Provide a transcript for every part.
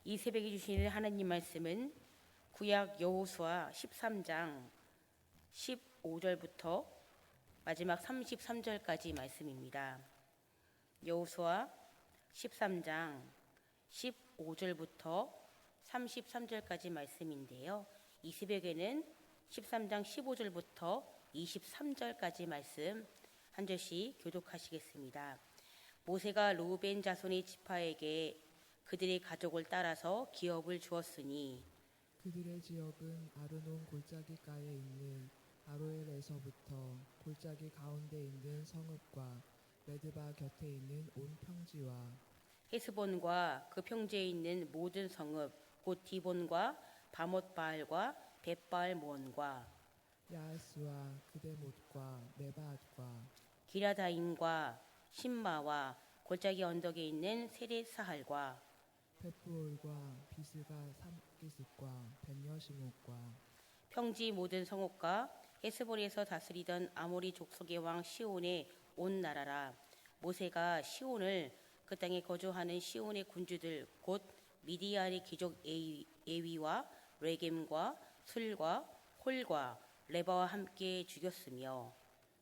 이 새벽에 주시는 하나님 말씀은 구약 여호수아 13장 15절부터 마지막 33절까지 말씀입니다. 여호수아 13장 15절부터 33절까지 말씀인데요. 이 새벽에는 13장 15절부터 23절까지 말씀 한 절씩 교독하시겠습니다. 모세가 르우벤 자손의 지파에게 그들의 가족을 따라서 기업을 주었으니 그들의 지역은 아르논 골짜기가에 있는 아로엘에서부터 골짜기 가운데 있는 성읍과 메드바 곁에 있는 온 평지와 헤스본과 그 평지에 있는 모든 성읍 곧 디본과 바못바알과 벳바알몬과 야하스와 그대못과 메바앗과 기라다임과 신마와 골짜기 언덕에 있는 세레사할과 페프올과 비스가 삼기슭과 벤여시못과 평지 모든 성읍과 헤스본에서 다스리던 아모리 족속의 왕 시온의 온 나라라. 모세가 시온을 그 땅에 거주하는 시온의 군주들 곧 미디안의 귀족 에위와 레겜과 술과 홀과 레바와 함께 죽였으며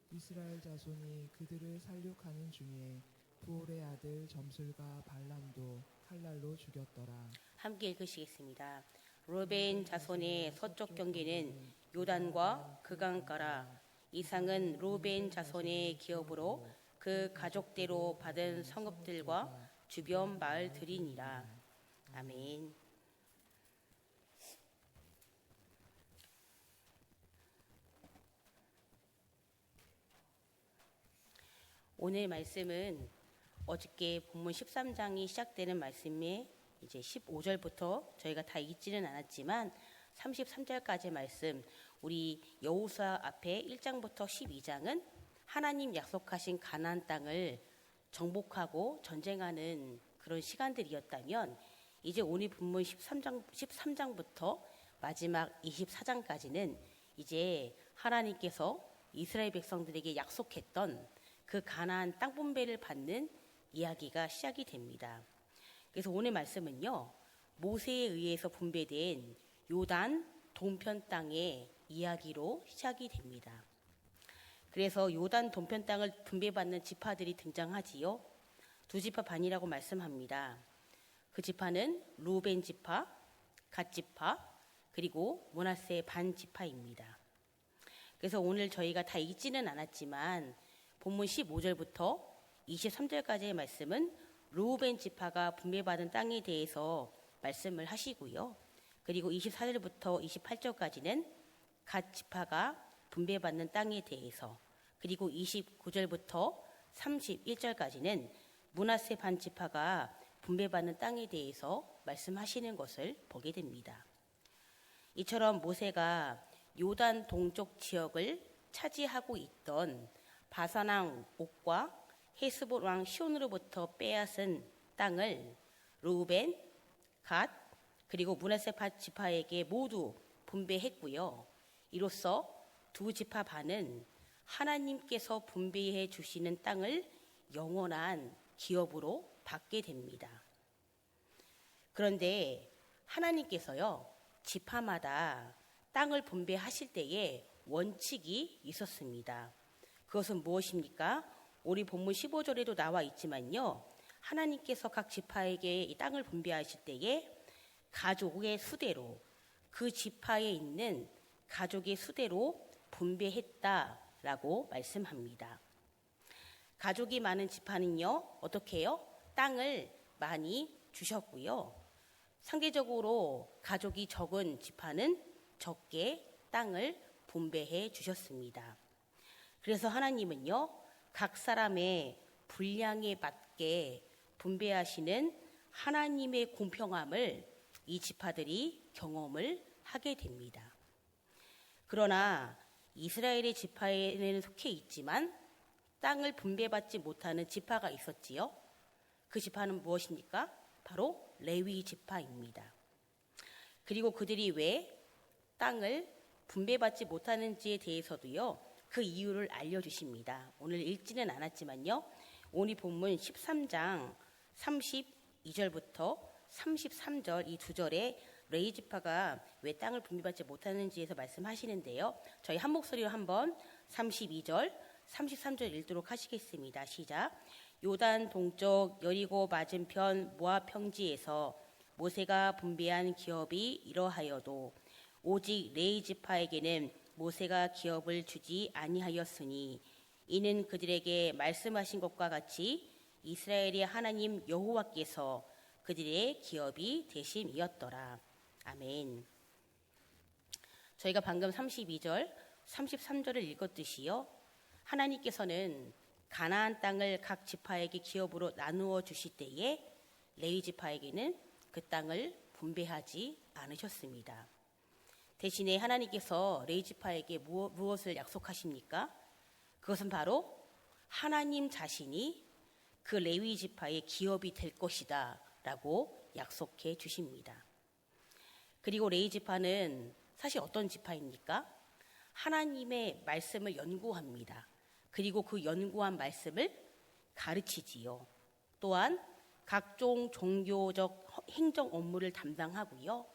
이스라엘 자손이 그들을 살육하는 중에 부올의 아들 점술과 발람도 칼날로 죽였더라. 함께 읽으시겠습니다. 르벤 자손의 서쪽 경계는 요단과 그 강가라. 이상은 르벤 자손의 기업으로 그 가족대로 받은 성읍들과 주변 마을들이니라. 아멘. 오늘 말씀은 어저께 본문 13장이 시작되는 말씀에 이제 15절부터 저희가 다 읽지는 않았지만 33절까지 말씀, 우리 여호수아 앞에 1장부터 12장은 하나님 약속하신 가나안 땅을 정복하고 전쟁하는 그런 시간들이었다면 이제 오늘 본문 13장부터 마지막 24장까지는 이제 하나님께서 이스라엘 백성들에게 약속했던 그 가나안 땅 분배를 받는 이야기가 시작이 됩니다. 그래서 오늘 말씀은요, 모세에 의해서 분배된 요단 동편 땅의 이야기로 시작이 됩니다. 그래서 요단 동편 땅을 분배받는 지파들이 등장하지요. 두 지파 반이라고 말씀합니다. 그 지파는 르우벤 지파, 갓 지파, 그리고 므낫세 반 지파입니다. 그래서 오늘 저희가 다 읽지는 않았지만 본문 15절부터 23절까지의 말씀은 르우벤 지파가 분배받은 땅에 대해서 말씀을 하시고요. 그리고 24절부터 28절까지는 갓 지파가 분배받는 땅에 대해서, 그리고 29절부터 31절까지는 므낫세 반 지파가 분배받는 땅에 대해서 말씀하시는 것을 보게 됩니다. 이처럼 모세가 요단 동쪽 지역을 차지하고 있던 바산 왕 옥과 헤스본 왕 시온으로부터 빼앗은 땅을 르우벤, 갓, 그리고 므낫세 반 지파에게 모두 분배했고요. 이로써 두 지파 반은 하나님께서 분배해 주시는 땅을 영원한 기업으로 받게 됩니다. 그런데 하나님께서요, 지파마다 땅을 분배하실 때에 원칙이 있었습니다. 그것은 무엇입니까? 우리 본문 15절에도 나와 있지만요, 하나님께서 각 지파에게 이 땅을 분배하실 때에 가족의 수대로, 그 지파에 있는 가족의 수대로 분배했다라고 말씀합니다. 가족이 많은 지파는요, 어떻게 해요? 땅을 많이 주셨고요. 상대적으로 가족이 적은 지파는 적게 땅을 분배해 주셨습니다. 그래서 하나님은요, 각 사람의 분량에 맞게 분배하시는 하나님의 공평함을 이 지파들이 경험을 하게 됩니다. 그러나 이스라엘의 지파에는 속해 있지만 땅을 분배받지 못하는 지파가 있었지요. 그 지파는 무엇입니까? 바로 레위 지파입니다. 그리고 그들이 왜 땅을 분배받지 못하는지에 대해서도요, 그 이유를 알려주십니다. 오늘 읽지는 않았지만요, 오늘 본문 13장 32절부터 33절 이 두 절에 레위 지파가 왜 땅을 분배받지 못하는지에서 말씀하시는데요. 저희 한 목소리로 한번 32절, 33절 읽도록 하시겠습니다. 시작. 요단 동쪽 여리고 맞은편 모압 평지에서 모세가 분배한 기업이 이러하여도 오직 레위 지파에게는 모세가 기업을 주지 아니하였으니 이는 그들에게 말씀하신 것과 같이 이스라엘의 하나님 여호와께서 그들의 기업이 되심이었더라. 아멘. 저희가 방금 32절, 33절을 읽었듯이요. 하나님께서는 가나안 땅을 각 지파에게 기업으로 나누어 주실 때에 레위 지파에게는 그 땅을 분배하지 않으셨습니다. 대신에 하나님께서 레위 지파에게 무엇을 약속하십니까? 그것은 바로 하나님 자신이 그 레위 지파의 기업이 될 것이다 라고 약속해 주십니다. 그리고 레위 지파는 사실 어떤 지파입니까? 하나님의 말씀을 연구합니다. 그리고 그 연구한 말씀을 가르치지요. 또한 각종 종교적 행정 업무를 담당하고요.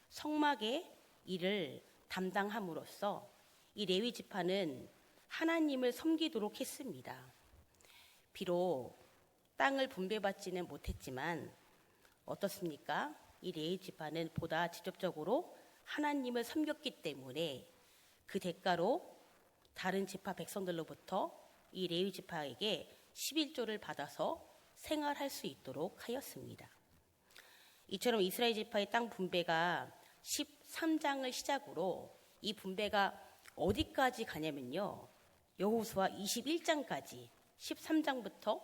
성막의 일을 담당함으로써 이 레위 지파는 하나님을 섬기도록 했습니다. 비록 땅을 분배받지는 못했지만 어떻습니까? 이 레위 지파는 보다 직접적으로 하나님을 섬겼기 때문에 그 대가로 다른 지파 백성들로부터 이 레위 지파에게 11조를 받아서 생활할 수 있도록 하였습니다. 이처럼 이스라엘 지파의 땅 분배가 13장을 시작으로 이 분배가 어디까지 가냐면요. 여호수아 21장까지 13장부터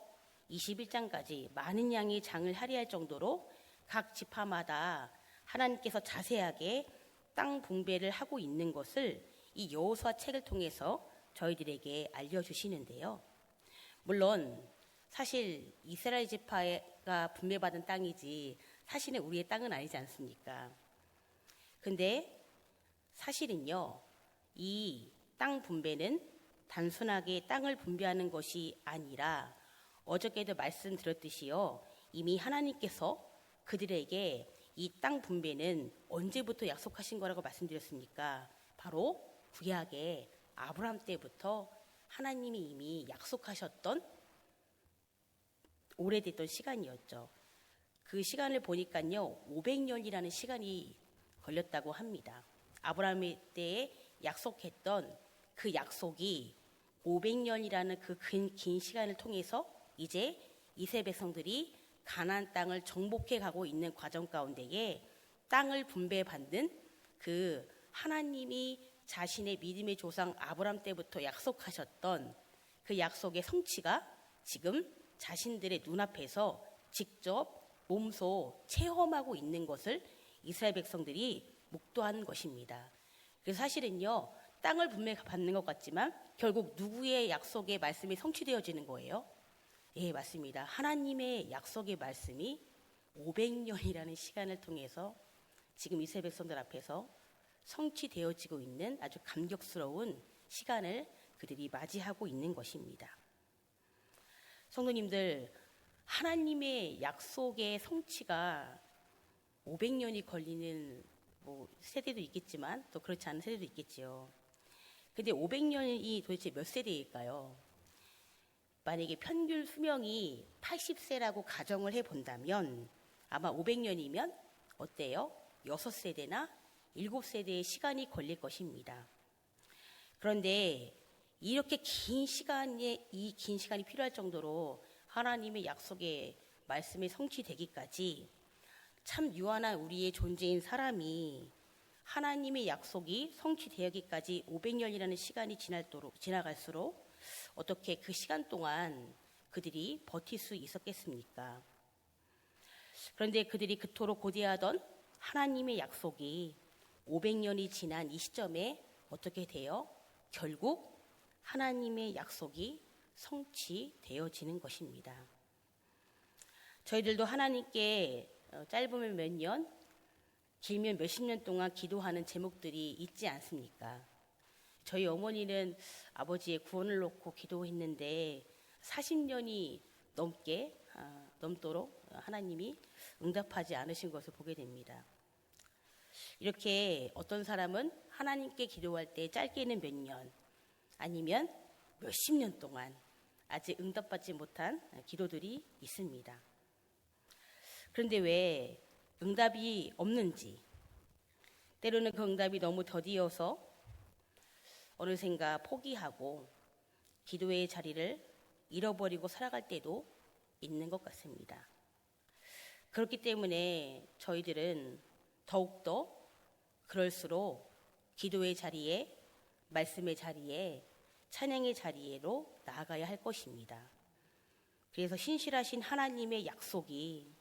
21장까지 많은 양의 장을 할애할 정도로 각 지파마다 하나님께서 자세하게 땅 분배를 하고 있는 것을 이 여호수아 책을 통해서 저희들에게 알려주시는데요. 물론 사실 이스라엘 지파가 분배받은 땅이지 사실은 우리의 땅은 아니지 않습니까? 근데 사실은요. 이 땅 분배는 단순하게 땅을 분배하는 것이 아니라 어저께도 말씀드렸듯이요. 이미 하나님께서 그들에게 이 땅 분배는 언제부터 약속하신 거라고 말씀드렸습니까? 바로 구약의 아브라함 때부터 하나님이 이미 약속하셨던 오래됐던 시간이었죠. 그 시간을 보니까요. 500년이라는 시간이 걸렸다고 합니다. 아브라함의 때에 약속했던 그 약속이 500년이라는 그 긴 시간을 통해서 이제 이스라엘 백성들이 가나안 땅을 정복해 가고 있는 과정 가운데에 땅을 분배받는 그 하나님이 자신의 믿음의 조상 아브라함 때부터 약속하셨던 그 약속의 성취가 지금 자신들의 눈앞에서 직접 몸소 체험하고 있는 것을 이스라엘 백성들이 목도한 것입니다. 그래서 사실은요. 땅을 분배받는 것 같지만 결국 누구의 약속의 말씀이 성취되어지는 거예요? 예, 맞습니다. 하나님의 약속의 말씀이 500년이라는 시간을 통해서 지금 이스라엘 백성들 앞에서 성취되어지고 있는 아주 감격스러운 시간을 그들이 맞이하고 있는 것입니다. 성도님들, 하나님의 약속의 성취가 500년이 걸리는 세대도 있겠지만 또 그렇지 않은 세대도 있겠지요. 근데 500년이 도대체 몇 세대일까요? 만약에 평균 수명이 80세라고 가정을 해본다면 아마 500년이면 어때요? 6세대나 7세대의 시간이 걸릴 것입니다. 그런데 이렇게 긴 시간이 필요할 정도로 하나님의 약속의 말씀이 성취되기까지 참 유한한 우리의 존재인 사람이 하나님의 약속이 성취되기까지 500년이라는 시간이 지나갈수록 어떻게 그 시간 동안 그들이 버틸 수 있었겠습니까? 그런데 그들이 그토록 고대하던 하나님의 약속이 500년이 지난 이 시점에 어떻게 돼요? 결국 하나님의 약속이 성취되어지는 것입니다. 저희들도 하나님께 짧으면 몇 년, 길면 몇십 년 동안 기도하는 제목들이 있지 않습니까? 저희 어머니는 아버지의 구원을 놓고 기도했는데 40년이 넘도록 하나님이 응답하지 않으신 것을 보게 됩니다. 이렇게 어떤 사람은 하나님께 기도할 때 짧게는 몇 년, 아니면 몇십 년 동안 아직 응답받지 못한 기도들이 있습니다. 그런데 왜 응답이 없는지, 때로는 그 응답이 너무 더디어서 어느샌가 포기하고 기도의 자리를 잃어버리고 살아갈 때도 있는 것 같습니다. 그렇기 때문에 저희들은 더욱더 그럴수록 기도의 자리에, 말씀의 자리에, 찬양의 자리로 나아가야 할 것입니다. 그래서 신실하신 하나님의 약속이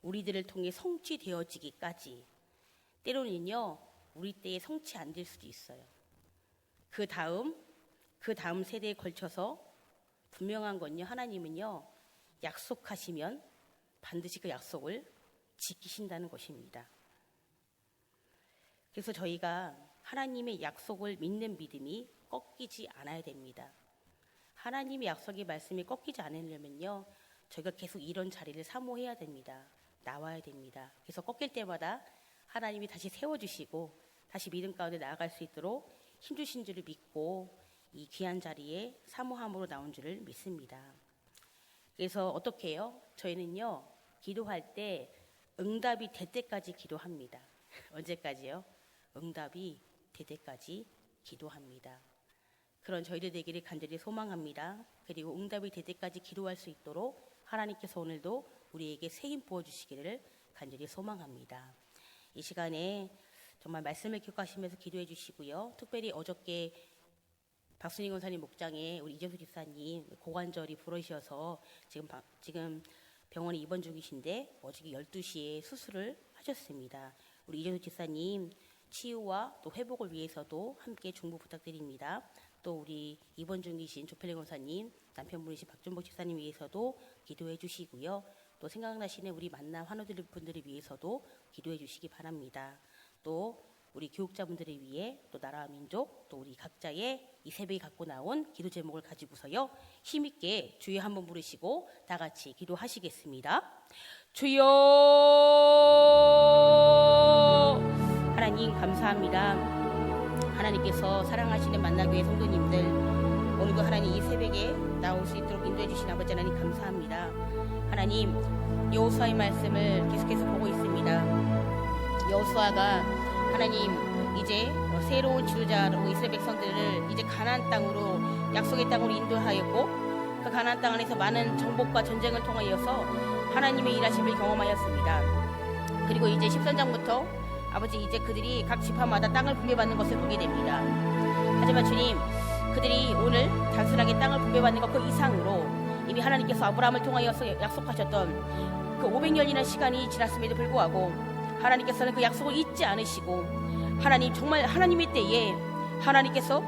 우리들을 통해 성취되어지기까지 때로는요 우리 때에 성취 안 될 수도 있어요. 그 다음 세대에 걸쳐서 분명한 건요, 하나님은요 약속하시면 반드시 그 약속을 지키신다는 것입니다. 그래서 저희가 하나님의 약속을 믿는 믿음이 꺾이지 않아야 됩니다. 하나님의 약속의 말씀이 꺾이지 않으려면요 저희가 계속 이런 자리를 사모해야 됩니다. 나와야 됩니다. 그래서 꺾일 때마다 하나님이 다시 세워주시고 다시 믿음 가운데 나아갈 수 있도록 힘주신 줄을 믿고 이 귀한 자리에 사모함으로 나온 줄을 믿습니다. 그래서 어떻게 해요? 저희는요 기도할 때 응답이 될 때까지 기도합니다. 언제까지요? 응답이 될 때까지 기도합니다. 그런 저희들 되기를 간절히 소망합니다. 그리고 응답이 될 때까지 기도할 수 있도록 하나님께서 오늘도 우리에게 새 힘 부어주시기를 간절히 소망합니다. 이 시간에 정말 말씀을 기억하시면서 기도해 주시고요. 특별히 어저께 박순희 권사님 목장에 우리 이정수 집사님 고관절이 부러지셔서 지금 병원에 입원 중이신데 어저께 12시에 수술을 하셨습니다. 우리 이정수 집사님 치유와 또 회복을 위해서도 함께 중보 부탁드립니다. 또 우리 입원 중이신 조펠레 권사님 남편분이신 박준복 집사님 위해서도 기도해 주시고요. 또 생각나시는 우리 만남 환우분들을 위해서도 기도해 주시기 바랍니다. 또 우리 교육자분들을 위해 또 나라와 민족 또 우리 각자의 이 새벽에 갖고 나온 기도 제목을 가지고서요 힘있게 주여 한번 부르시고 다 같이 기도하시겠습니다. 주여. 하나님 감사합니다. 하나님께서 사랑하시는 만나교회 성도님들 오늘도 하나님 이 새벽에 나올 수 있도록 인도해 주신 아버지 하나님 감사합니다. 하나님 여호수아의 말씀을 계속해서 보고 있습니다. 여호수아가 하나님 이제 새로운 지도자로 이스라엘 백성들을 이제 가나안 땅으로 약속의 땅으로 인도하였고 그 가나안 땅 안에서 많은 정복과 전쟁을 통하여서 하나님의 일하심을 경험하였습니다. 그리고 이제 13장부터 아버지 이제 그들이 각 지파마다 땅을 분배받는 것을 보게 됩니다. 하지만 주님 그들이 오늘 단순하게 땅을 분배받는 것 그 이상으로 이미 하나님께서 아브라함을 통하여서 약속하셨던 그 500년이라는 시간이 지났음에도 불구하고 하나님께서는 그 약속을 잊지 않으시고 하나님 정말 하나님의 때에 하나님께서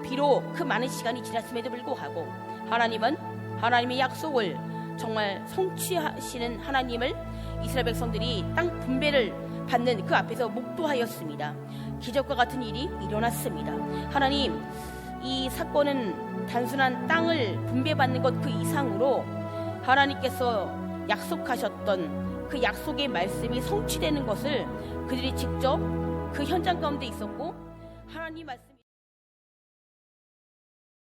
비록 그 많은 시간이 지났음에도 불구하고 하나님은 하나님의 약속을 정말 성취하시는 하나님을 이스라엘 백성들이 땅 분배를 받는 그 앞에서 목도하였습니다. 기적과 같은 일이 일어났습니다. 하나님 이 사건은 단순한 땅을 분배받는 것 그 이상으로 하나님께서 약속하셨던 그 약속의 말씀이 성취되는 것을 그들이 직접 그 현장 가운데 있었고 하나님 말씀